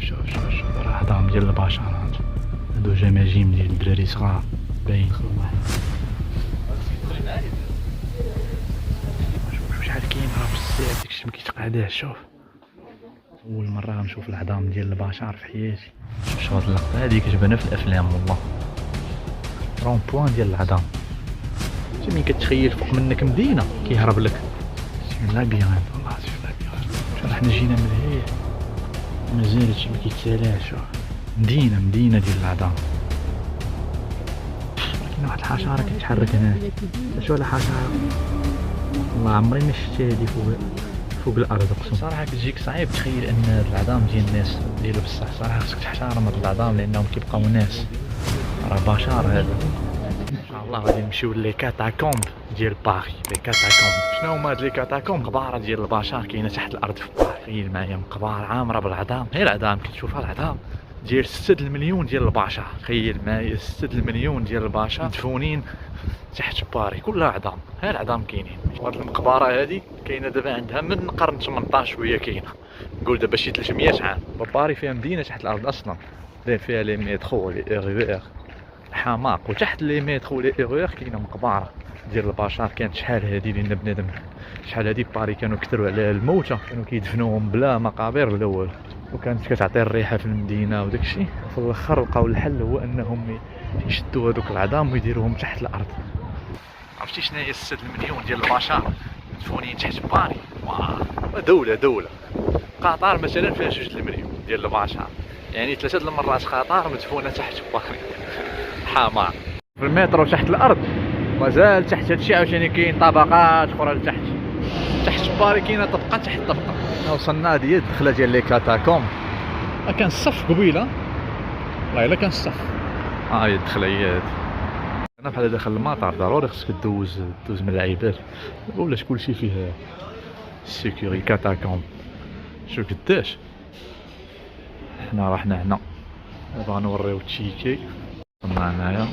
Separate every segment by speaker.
Speaker 1: شوف راه عظام ديال البشرات هادو جماجم ديال الدراري صغار باين. شوف شحال كاين راه بزاف داكشي مكيتقاداش. شوف اول مره غنشوف العظام ديال البشر في حياتي. شوف هاد اللقطه هادي كتبان في الافلام والله. رون بوان ديال العظام انت ملي كتخيل فوق منك مدينه كيهرب لك. سي لابيرانت والله سي لابيرانت. شوف حنا جينا من هيه مازال هادشي مكيتسالاش. شوف مدينه ديال العظام. كاين واحد الحشره كتحرك هنا. شوف الحشره والله عمري ما شفتها هادي فوق الارض اقسم. صراحه كتجيك صعيب تخيل ان العظام ديال الناس ديال بصح. صراحه خصك تحترم هاد العظام لانهم كيبقاو ناس راه بشر هذا. ان شاء الله غادي نمشيو لي كاتاكومب ديال باري. لي كاتاكومب شنو هما هاد لي كاتاكومب؟ مقبره ديال البشر كاينه تحت الارض في باري. تخيل معايا مقبره عامره بالعظام. غير العظام كتشوفها العظام ديال 6 المليون ديال البشر. تخيل معايا 6 المليون ديال البشر مدفونين تحت باري كلها عظام. غير عظام كاينين. وهاد المقبره هادي كاينه دابا عندها من القرن 18 وهي كاينه. نقول دابا شي 300 عام. باري فيها مدينه تحت الارض اصلا داير فيها لي ميترو لي ار حماق. وتحت لي ميترو لي ار كاينه مقبره ديال البشر. كانت شحال هادي لان بنادم شحال هادي باري كانوا كثروا على الموتى كانوا كيدفنوهم بلا مقابر بلا والو. وكانت كتعطي الريحه في المدينه وداكشي. في الاخر لقاو الحل هو انهم يشدوا هذوك العظام ويديروهم تحت الارض. عرفتي شنو هي 6 المليون ديال البشر مدفونين تحت باري؟ دوله قطر مثلا فيها 2 المليون ديال البشر يعني 3 المرات قطر مدفونه تحت باري. حمار في المترو تحت الارض مازال تحت هادشي. عاوتاني كاين طبقات اخرى لتحت. تحت باري كاينه طبقه تحت طبقه. وصلنا هذه هي الدخله ديال لي كاتاكوم. كان الصف قبيله والله الا كان الصف. هي الدخله هي هادي. انا بحال داخل المطار ضروري خصك دوز من العيبات. ولاش كلشي فيه سيكوري كاتاكوم. شوف قداش حنا رحنا هنا. دابا غنوريو التيكي. وصلنا هنايا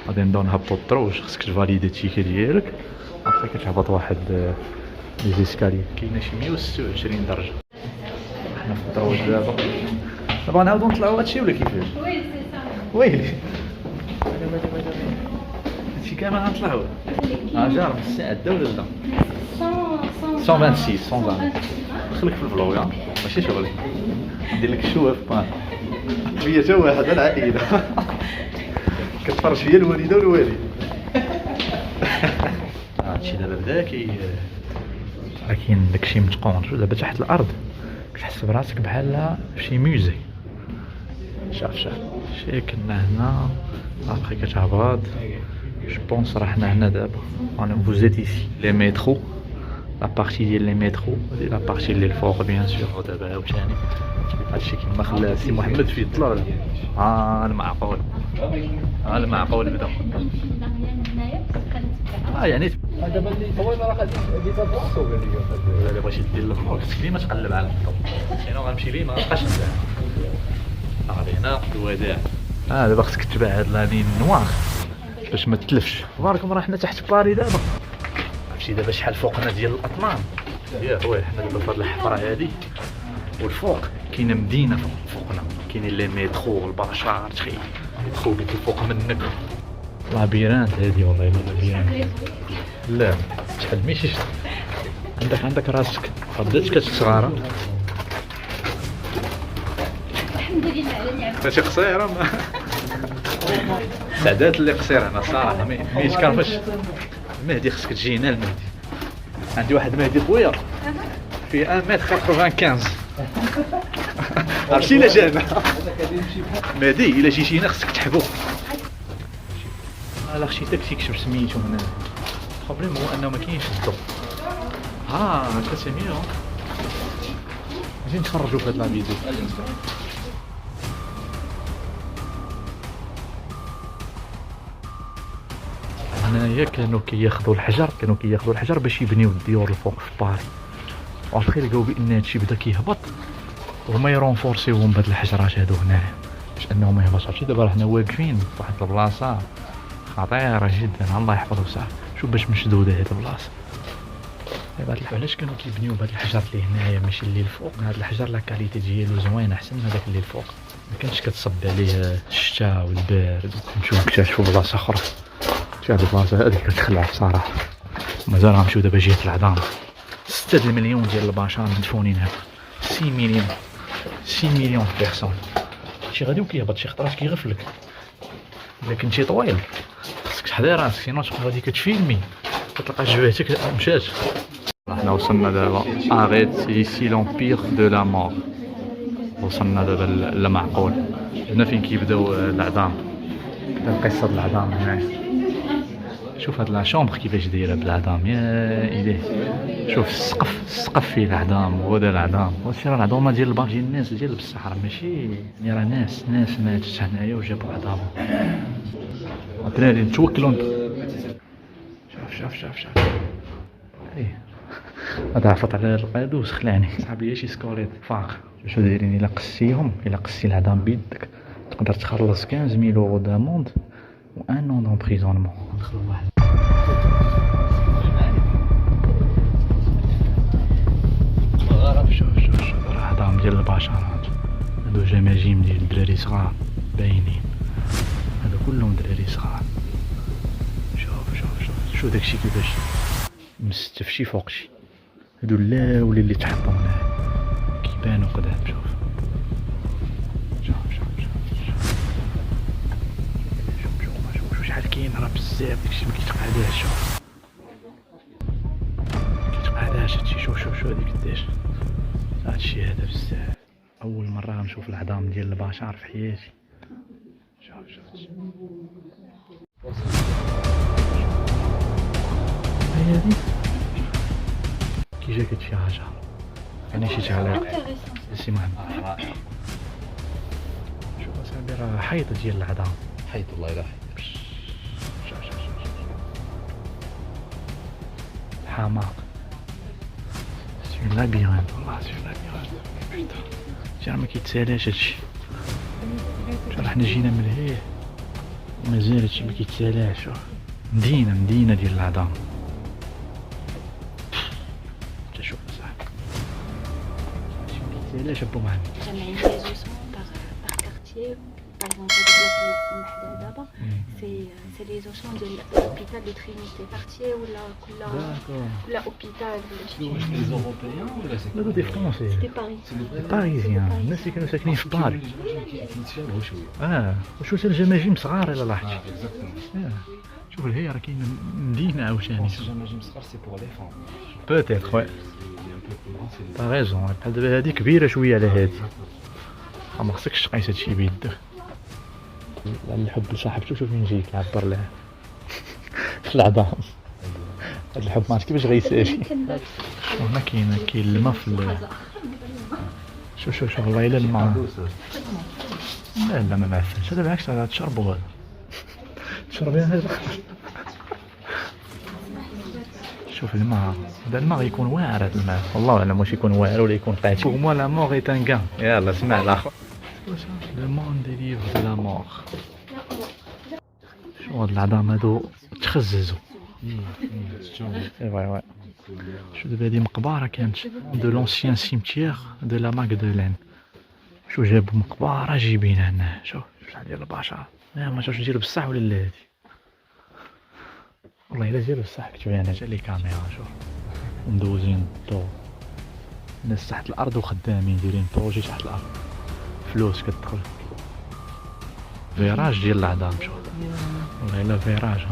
Speaker 1: غادي نبداو نهبطو الدروج. خصك تفاليدي التيكي ديالك ابخي كتهبط واحد لي زيسكالي. كاينه شي 126 درجه. حنا في الدروج دابا نعاودو نطلعو هادشي ولا كيفاش؟ ويلي هادشي كامل غنطلعو. جارب الساعه ولا لا 126 120. دخلك في الفلوغ ماشي شغلي. ندير لك الشوف بان هي تا واحد العائله كتفرج فيا الوالده والوالد. هادشي دابا بدا كاين داكشي متقون. شوف دابا تحت الارض كتحس براسك بحال فشي موزي. شوف شي كنا هنا ابخي كتهبط. جو بونس راه حنا هنا دابا انا فوزيت ايسي لي ميترو. لا بارتي ديال لي ميترو هادي لا بارتي اللي الفوق بيان سور. ودابا عاوتاني هادشي كيما خلى سي محمد في الطلع. المعقول المعقول بدا. يعني دابا اللي طويل راه غادي تبلاصو. قال لي الا بغيتي دير الفلوق خصك ديما تقلب على الخطوط. سينو غنمشي ليه ما غنبقاش نتبع. غادي هنا الوداع. دابا خصك تتبع هاد لانين نوار باش ما تتلفش. تباركم راه حنا تحت باري دابا. عرفتي دابا شحال فوقنا ديال الاطنان. ياه واه حنا دابا فهاد الحفره هادي والفوق كاينه مدينه فوقنا. كاينين لي ميترو والبشر. تخيل ميترو قلت الفوق منك. لابيرانت هادي والله الا لابيرانت. لا شحال ماشي عندك راسك بدات كتصغار. الحمد لله على النعمه. ماشي قصيره سعدات اللي قصير هنا صراحه ما يتكرفش. المهدي خصك تجي هنا. المهدي عندي واحد مهدي خويا في 1m95. عرفتي الا جانا مهدي الا جيتي هنا خصك تحبو. الا خشيتك تيكشف سميتو هنا. البروبليم هو انه ما كاينش الضوء. هكا سميتو اجي نتفرجوا في هاد لا فيديو. هنايا كانوا كياخذوا الحجر باش يبنيو الديور الفوق في باري. وابخي لقاو بان هادشي بدا كيهبط وهما يرونفورسيوهم بهاد الحجرات هادو هنايا باش انه ما يهبطش. عرفتي دابا حنا واقفين في واحد البلاصه خطيره جدا. الله يحفظ وصافي. شوف باش مشدوده هاد البلاصه. علاش كانوا كيبنيو بهاد الحجر اللي هنايا ماشي اللي الفوق؟ هاد الحجر لا كاليتي ديالو زوين احسن من هذاك اللي الفوق، ما كانش كتصب عليه الشتاء والبارد. نمشيو نكتشفوا بلاصه اخرى. شي هاد البلاصه هادي كتخلع بصراحه. مازال غنمشيو دابا جهه العظام. 6 المليون ديال البشر مدفونين هنا. 6 مليون 6 مليون بيرسون. شي غادي وكيهبط شي خطرات كيغفلك. الا كنتي طويل خصك تحضر راسك، سينو تبقى غادي كتفيلمي كتلقى جبهتك مشات. حنا وصلنا دابا اريت سي لومبير دو لا مور. وصلنا دابا للمعقول، هنا فين كيبداو العظام. كدا قصه العظام هنايا. شوف هاد لا شومبر كيفاش دايره بالعظام يا الهي. شوف السقف فيه العظام وهذا العظام. واش راه العظام ديال البار ديال الناس ديال بصح راه ماشي راه ناس ماتت هنايا وجابوا عظامهم. الدراري نتوكلوا. شوف ايه هذا عفط على القادوس خلاني صحاب لي شي سكوريت فاق. شو دايرين الا قصي العظام بيدك تقدر تخلص 15000 اورو داموند و ان اون دونبريزونمون. شوف راه عظام ديال البشر. هادو جماجيم ديال الدراري صغار باينين. هادو كلهم دراري صغار. شوف داكشي كيفاش مستف شي فوق شي. هادو الاولين اللي تحطوا هنايا كيبانو قدام. شوف شحال كاين راه بزاف. داكشي ما كيتقعداش. شوف كيتقعداش هادشي. شوف هادي قداش هادشي هذا بزاف. اول مره غنشوف العظام ديال البشر في حياتي. شوف هادي كي جاك هادشي حاجه يعني شي تعليق سي محمد. رائع. شوف اصاحبي راه حيط ديال العظام.
Speaker 2: حيط الله يلا حيط.
Speaker 1: شوف الحماق. سي لابيرانت والله سي لابيرانت. راه ما كيتسالاش هادشي. شوف حنا جينا من هيه ومازال هادشي ما كيتسالاش. شوف مدينه ديال العظام. شوف صاحبي هادشي ما كيتسالاش ابو محمد.
Speaker 3: جامعين لي زوسمون باغ كارتيي. باغ اكزومبل هاد البلاصه اللي دابا سي لي زوسمون ديال لوبيتال دو ترينيتي كارتيي ولا كل اوبيتال ولا شي حاجه.
Speaker 2: لي زوروبيان ولا سي
Speaker 1: لا دي فرونسي
Speaker 3: سيتي باريس.
Speaker 1: باريزيان. الناس اللي كانوا ساكنين في باري.
Speaker 2: كيتشابهوا شويه.
Speaker 1: وشو تاع الجماجم صغار الا لاحظت. شوف هي راه كاين مدينه عاوتاني.
Speaker 2: الجماجم صغار سي بور لي فام.
Speaker 1: بوتيتر خويا تا ريزون. بحال دابا هادي كبيره شويه على هادي. ما خصكش تقيس هادشي بيدك. الحب لصاحبته شوف فين جايك عبر لها في العظام. هاد الحب ما عرفت كيفاش غيسالي. هنا كاين الماء في شوف والله الا الماء. لا ما معفنش هذا بالعكس هذا تشربو. هذا تشربي هذا. شوف الماء هذا الماء يكون واعر. هذا الماء والله اعلم واش يكون واعر ولا يكون قاتل. بور موا لا مور ايت ان كان. يلا سمع الاخر. لو مون دي ليفر دو لا مور. شو هاد العظام هادو تخززوا. وي شو دابا هادي مقبره كانت دو لونسيان سيمتيير دو لا ماغدلين. شو جابوا مقبره جايبين هنا. شوف شحال ديال البشر. ما شفتش نديرو بصح ولا لا. هادي والله الا ديرو بصح كتب انا جا لي كاميرا. شوف مدوزين الضو. الناس تحت الارض وخدامين دايرين بروجي تحت الارض. فلوس كتدخل. فيراج ديال العظام. شوف والله الا فيراج.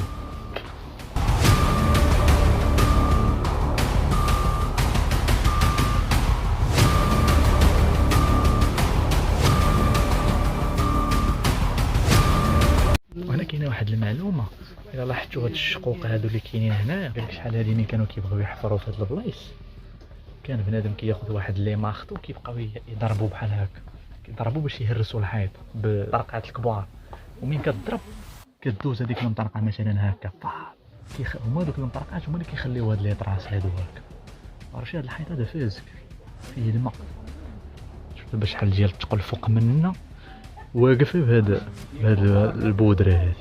Speaker 1: وهنا كاينه واحد المعلومه الا لاحظتوا هاد الشقوق هادو اللي كاينين هنايا. قالك شحال هادي ملي كانوا كيبغيو يحفروا في هاد البلايص كان بنادم كياخذ واحد لي ماخط وكيبقاو يضربوا بحال هكا. كيضربوا باش يهرسوا الحيط بالطرقات الكبار. ومين كتضرب كدوز هذيك المنطقه مثلا هكا هما دوك المنطقات هما اللي كيخليو هاد لي طراس هادو هكا. عرفتي هاد الحيط هذا فازك فيه الماء. شوف دابا شحال ديال الثقل فوق مننا واقف بهاد البودره هادي.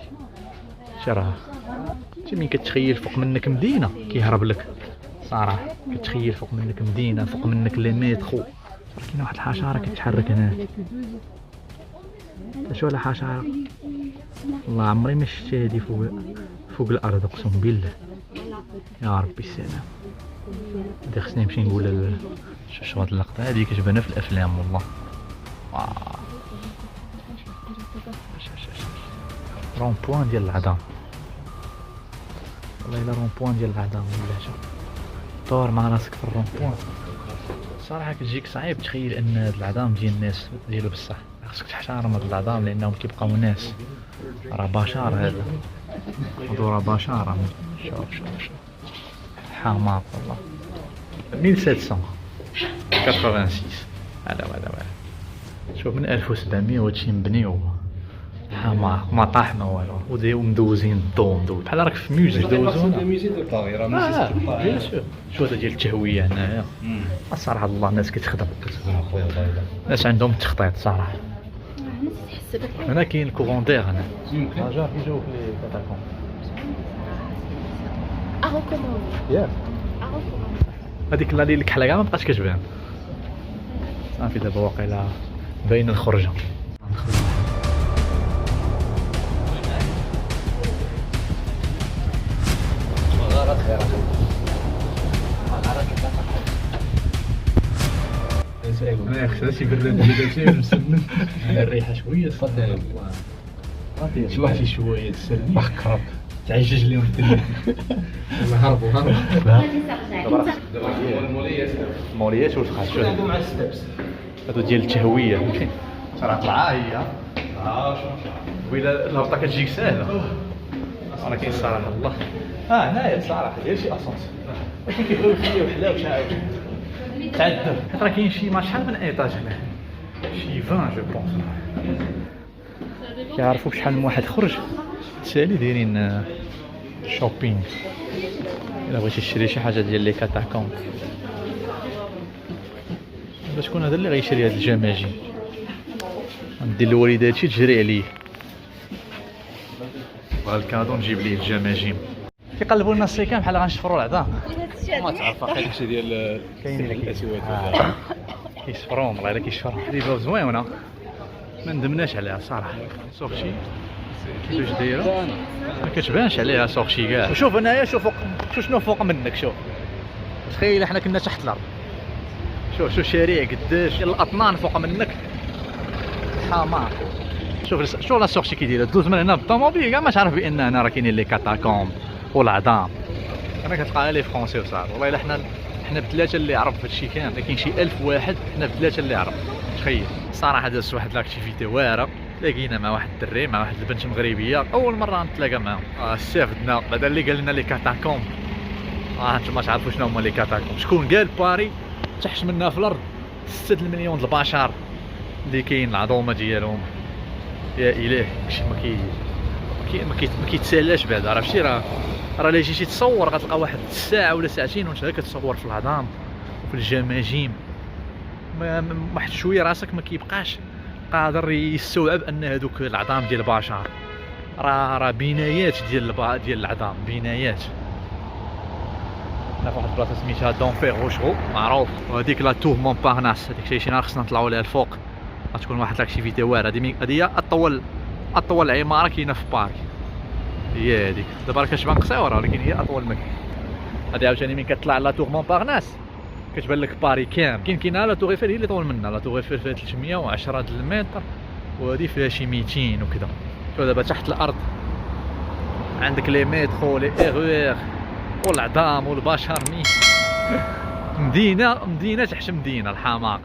Speaker 1: شي راه مين كتخيل فوق منك مدينه كيهرب لك صراحه كتخيل فوق منك مدينه، فوق منك لي ميترو، كاينه واحد الحشره كتحرك هنا. شو هاد الحشره؟ والله عمري ما شفت هادي فوق الارض اقسم بالله. يا ربي السلام، هادي خصني نمشي نقول شوف هاد اللقطه هادي كتبان في الافلام والله. رون بوان ديال العظام، والله الا رون بوان ديال العظام ولا شو طور مع راسك في الرون بوان. صراحه كتجيك صعيب تخيل ان هاد العظام ديال الناس ديالو بصح، خاصك تحترم هاد العظام لانهم كيبقاو ناس، راه بشر هذا، هادو راه بشر. شوف حماق والله. 1786 هذا شوف من 1700 وهادشي مبني حماق ما طاح ما والو، وديو مدوزين الضو بحال راك في ميوزيك دوزونا. بيان سور. شو هذا ديال التهويه هنايا الصراحه الله الناس كتخدم، الناس عندهم التخطيط صراحه. هنا كاين الكوفوندير هنا رجع كيجيو في لي كاتاكوم ياك هذيك اللي الكحله كاع ما بقاش كتبان صافي. دابا واقيلا باين الخرجه. ما خصهاش يبرد داكشي مسمن على الريحه شويه صدق شي واحد شي شويه تسلي بحكر تعجج لهم الدنيا. هربوا الموليات والفخاس شو هادو ديال التهويه فهمتي. راه طلعه هي وإلا الهبطه كتجيك ساهله ولكن الصراحه الله هنايا الصراحه ديال شي اسانس ولكن كيبغيو يخليو حلاوه شحال تعذب. حيت راه كاين شي ما شحال من ايطاج هنا شي 20 جو بونس كيعرفوا بشحال من واحد خرج تسالي دايرين شوبينغ. الا بغيتي تشري شي حاجه ديال لي كاتاكوم باش شكون هذا اللي غيشري هاد الجماجم ندير للوالد هادشي تجري عليه وهاد الكادو نجيب ليه الجماجم. كيقلبوا لنا السيكان بحال غنشفروا العظام
Speaker 2: ما تعرف واخا داكشي ديال
Speaker 1: كاين
Speaker 2: الاسود
Speaker 1: كيشفروهم والله الا كيشفروا. ريبه زوينه ما ندمناش عليها صراحه. سوغشي كيفاش دايره ما كتبانش عليها سوغشي كاع. شوف هنايا شوف شنو فوق منك. شوف تخيل احنا كنا تحت الارض. شوف شارع قداش الاطنان فوق منك حمار. شوف لا سوغشي كي دايره دوز من هنا بالطوموبيل كاع ما تعرف بان هنا راه كاينين لي كاتاكوم والعظام. انا كتلقى لي فرونسي وصافي. والله الا حنا بثلاثه اللي عرف هادشي كامل. كاين شي 1000 واحد حنا بثلاثه اللي عرف. تخيل الصراحه دازت واحد لاكتيفيتي واعره. تلاقينا مع واحد الدري مع واحد البنت مغربيه اول مره نتلاقى معاهم. استفدنا بعدا اللي قال لنا لي كاتاكوم. انتم ما تعرفوا شنو هما لي كاتاكوم. شكون قال باري تحت منا في الارض 6 المليون د البشر اللي كاين العظومه ديالهم. يا اله شي ما كيتسالاش بعدا. عرفتي راه الا جيتي تصور غتلقى واحد ساعه ولا ساعتين وانت كتصور في العظام وفي الجماجم. واحد شويه راسك ما كيبقاش قادر يستوعب ان هذوك العظام ديال البشر راه بنايات ديال العظام بنايات. انا في واحد البلاصه سميتها دونفير روشرو معروف. وهذيك لا تور مونبارناس هذيك شي نهار خصنا نطلعوا ليها الفوق غتكون واحد لاكتيفيتي واعره. هذه هي اطول عماره كاينه في باري. هي هذيك دابا كتبان قصيره ولكن هي اطول مكان. هذه عاوتاني من كتطلع لا تور مونبارناس كتبان لك باري كامل. كاينه لا تور ايفل هي اللي طول منها. لا تور ايفل فيها 310 المتر وهذه فيها شي 200 وكذا. شوف دابا تحت الارض عندك لي مترو لي اغوير والعظام والبشر مدينه تحت مدينه الحماق.